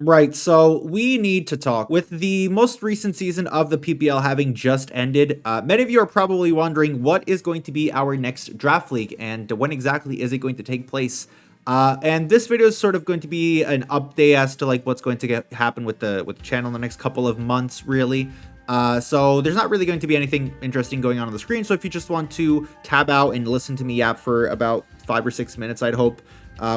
Right, so we need to talk. With the most recent season of the PPL having just ended, many of you are probably wondering what is going to be our next draft league and when exactly is it going to take place. And this video is sort of going to be an update as to like what's going to happen with the channel in the next couple of months, really. So there's not really going to be anything interesting going on the screen. So if you just want to tab out and listen to me yap for about 5 or 6 minutes, I'd hope.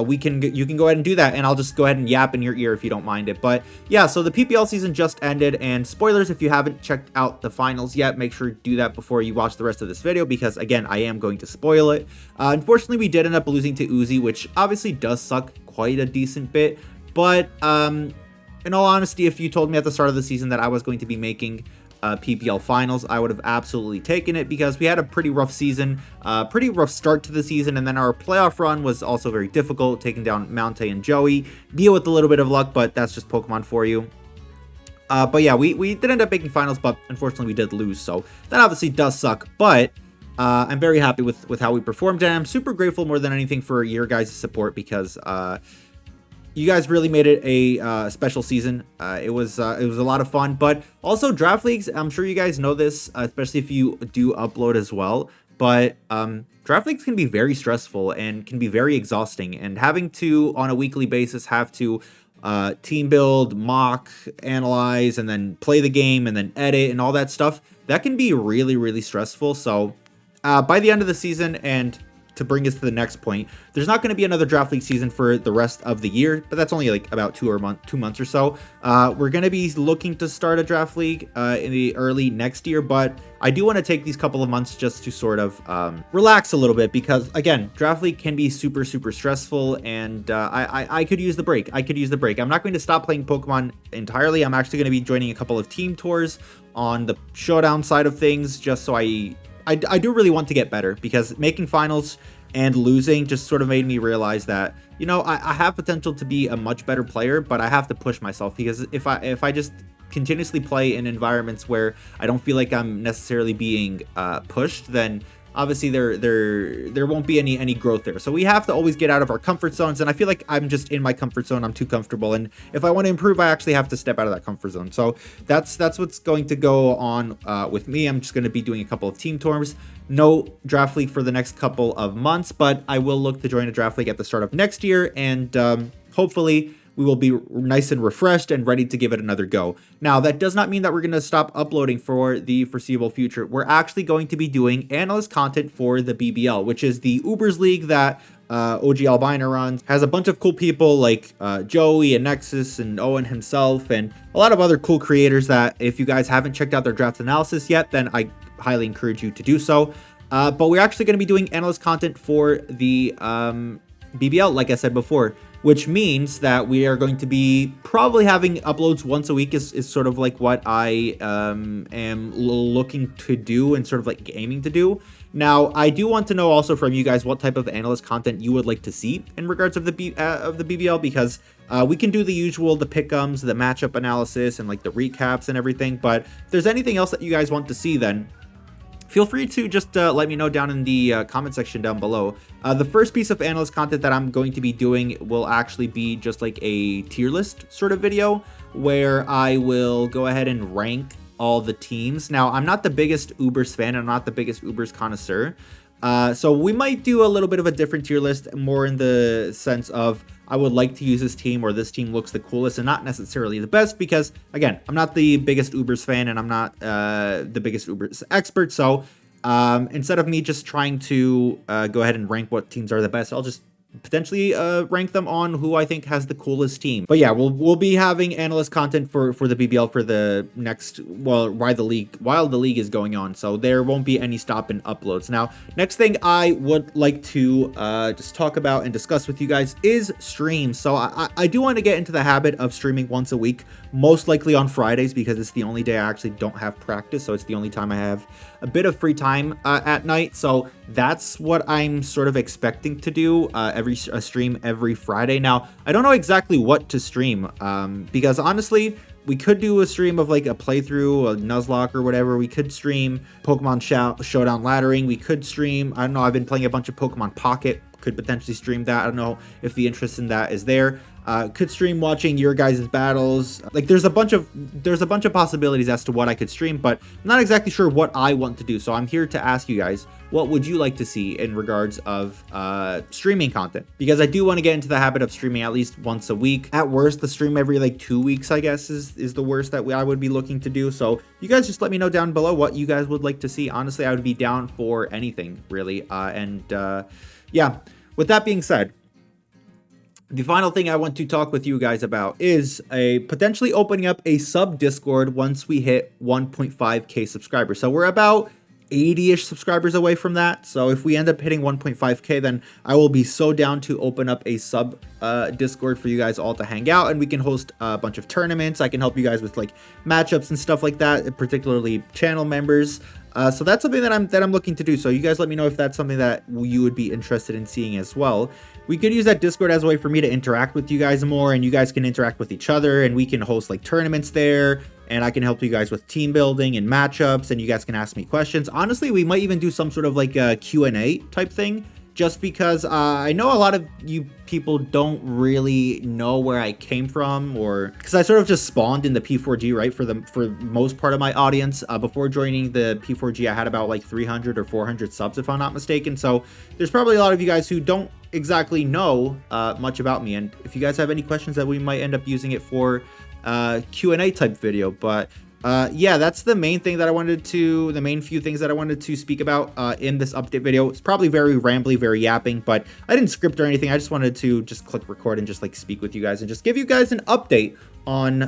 You can go ahead and do that, and I'll just go ahead and yap in your ear if you don't mind it. But yeah, so the PPL season just ended, and spoilers, if you haven't checked out the finals yet, make sure to do that before you watch the rest of this video, because again, I am going to spoil it. Unfortunately, we did end up losing to Uzi, which obviously does suck quite a decent bit, but in all honesty, if you told me at the start of the season that I was going to be making PPL finals, I would have absolutely taken it, because we had a pretty rough season, pretty rough start to the season, and then our playoff run was also very difficult, taking down Mountay and Joey. Deal with a little bit of luck, but that's just Pokemon for you. But yeah, we did end up making finals, but unfortunately we did lose, so that obviously does suck. But I'm very happy with how we performed, and I'm super grateful more than anything for your guys' support, because you guys really made it a special season. It was a lot of fun, but also draft leagues, I'm sure you guys know this, especially if you do upload as well. But draft leagues can be very stressful and can be very exhausting, and having to on a weekly basis have to team build, mock, analyze, and then play the game and then edit and all that stuff, that can be really stressful. So by the end of the season, and to bring us to the next point, there's not going to be another draft league season for the rest of the year, but that's only like about 2 months or so. We're going to be looking to start a draft league in the early next year, but I do want to take these couple of months just to sort of relax a little bit, because again, draft league can be super stressful, and I could use the break. I'm not going to stop playing Pokemon entirely. I'm actually going to be joining a couple of team tours on the showdown side of things, just so I do really want to get better, because making finals and losing just sort of made me realize that, you know, I have potential to be a much better player, but I have to push myself, because if I just continuously play in environments where I don't feel like I'm necessarily being pushed, then obviously there won't be any growth there. So we have to always get out of our comfort zones, and I feel like I'm just in my comfort zone. I'm too comfortable, and if I want to improve, I actually have to step out of that comfort zone. So that's what's going to go on with me. I'm just going to be doing a couple of team tours. No draft league for the next couple of months, but I will look to join a draft league at the start of next year, and hopefully we will be nice and refreshed and ready to give it another go. Now, that does not mean that we're going to stop uploading for the foreseeable future. We're actually going to be doing analyst content for the BBL, which is the Ubers League that OG Albina runs. Has a bunch of cool people like Joey and Nexus and Owen himself, and a lot of other cool creators that if you guys haven't checked out their draft analysis yet, then I highly encourage you to do so. But we're actually going to be doing analyst content for the BBL, like I said before, which means that we are going to be probably having uploads once a week is sort of like what I am looking to do and sort of like aiming to do. Now, I do want to know also from you guys what type of analyst content you would like to see in regards of the BBL, because we can do the usual, the pick'ems, the matchup analysis, and like the recaps and everything. But if there's anything else that you guys want to see, then feel free to just let me know down in the comment section down below. The first piece of analyst content that I'm going to be doing will actually be just like a tier list sort of video, where I will go ahead and rank all the teams. Now, I'm not the biggest Ubers fan. I'm not the biggest Ubers connoisseur. So we might do a little bit of a different tier list, more in the sense of I would like to use this team, or this team looks the coolest, and not necessarily the best, because again, I'm not the biggest Ubers fan, and I'm not the biggest Ubers expert. So instead of me just trying to go ahead and rank what teams are the best, I'll just potentially rank them on who I think has the coolest team. But yeah, we'll be having analyst content for the BBL for the next, well, while the league is going on, so there won't be any stop in uploads. Now, next thing I would like to just talk about and discuss with you guys is streams. So I do want to get into the habit of streaming once a week, most likely on Fridays, because it's the only day I actually don't have practice, so it's the only time I have a bit of free time at night. So that's what I'm sort of expecting to do, a stream every Friday. Now, I don't know exactly what to stream, because honestly, we could do a stream of like a playthrough, a Nuzlocke or whatever. We could stream Pokemon Showdown laddering. We could stream, I don't know, I've been playing a bunch of Pokemon Pocket. Could potentially stream that. I don't know if the interest in that is there. Could stream watching your guys' battles. Like there's a bunch of possibilities as to what I could stream, but I'm not exactly sure what I want to do. So I'm here to ask you guys, what would you like to see in regards of streaming content? Because I do want to get into the habit of streaming at least once a week. At worst, the stream every like 2 weeks, I guess, is the worst that I would be looking to do. So you guys just let me know down below what you guys would like to see. Honestly, I would be down for anything, really. Yeah, with that being said, the final thing I want to talk with you guys about is potentially opening up a sub Discord once we hit 1.5k subscribers. So we're about 80-ish subscribers away from that. So if we end up hitting 1.5k, then I will be so down to open up a sub Discord for you guys all to hang out, and we can host a bunch of tournaments. I can help you guys with like matchups and stuff like that, particularly channel members. So that's something that I'm looking to do. So you guys let me know if that's something that you would be interested in seeing as well. We could use that Discord as a way for me to interact with you guys more, and you guys can interact with each other, and we can host like tournaments there, and I can help you guys with team building and matchups, and you guys can ask me questions. Honestly, we might even do some sort of like a Q&A type thing, just because I know a lot of you people don't really know where I came from, or because I sort of just spawned in the P4G, right? For most part of my audience, before joining the P4G, I had about like 300 or 400 subs, if I'm not mistaken. So there's probably a lot of you guys who don't exactly know much about me. And if you guys have any questions, that we might end up using it for Q&A type video. But yeah, that's the main thing that I wanted to, the main few things that I wanted to speak about in this update video. It's probably very rambly, very yapping, but I didn't script or anything. I just wanted to just click record and just like speak with you guys and just give you guys an update on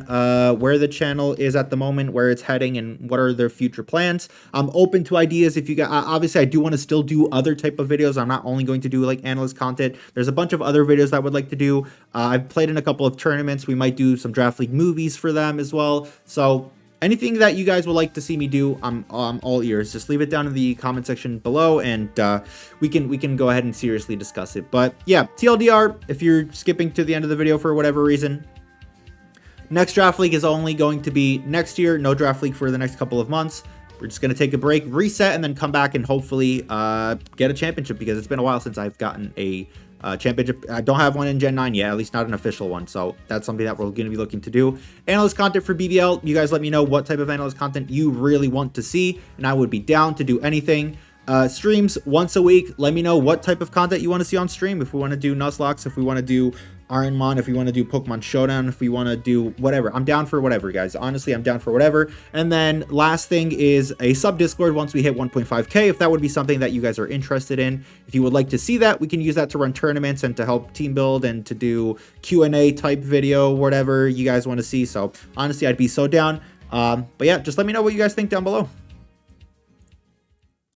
where the channel is at the moment, where it's heading, and what are their future plans. I'm open to ideas. If you got, obviously I do want to still do other type of videos. I'm not only going to do like analyst content. There's a bunch of other videos that I would like to do. I've played in a couple of tournaments. We might do some draft league movies for them as well. So anything that you guys would like to see me do, I'm all ears. Just leave it down in the comment section below, and we can go ahead and seriously discuss it. But yeah, TLDR, if you're skipping to the end of the video for whatever reason, next draft league is only going to be next year. No draft league for the next couple of months. We're just going to take a break, reset, and then come back and hopefully get a championship, because it's been a while since I've gotten a championship. I don't have one in Gen 9 yet, at least not an official one. So that's something that we're going to be looking to do. Analyst content for BBL. You guys let me know what type of analyst content you really want to see, and I would be down to do anything. Streams once a week. Let me know what type of content you want to see on stream. If we want to do Nuzlocke, if we want to do Ironmon, if we want to do Pokemon Showdown, if we want to do whatever. I'm down for whatever, guys. Honestly, I'm down for whatever. And then last thing is a sub Discord once we hit 1.5k, if that would be something that you guys are interested in. If you would like to see that, we can use that to run tournaments and to help team build and to do Q&A type video, whatever you guys want to see. So honestly, I'd be so down. But yeah, just let me know what you guys think down below.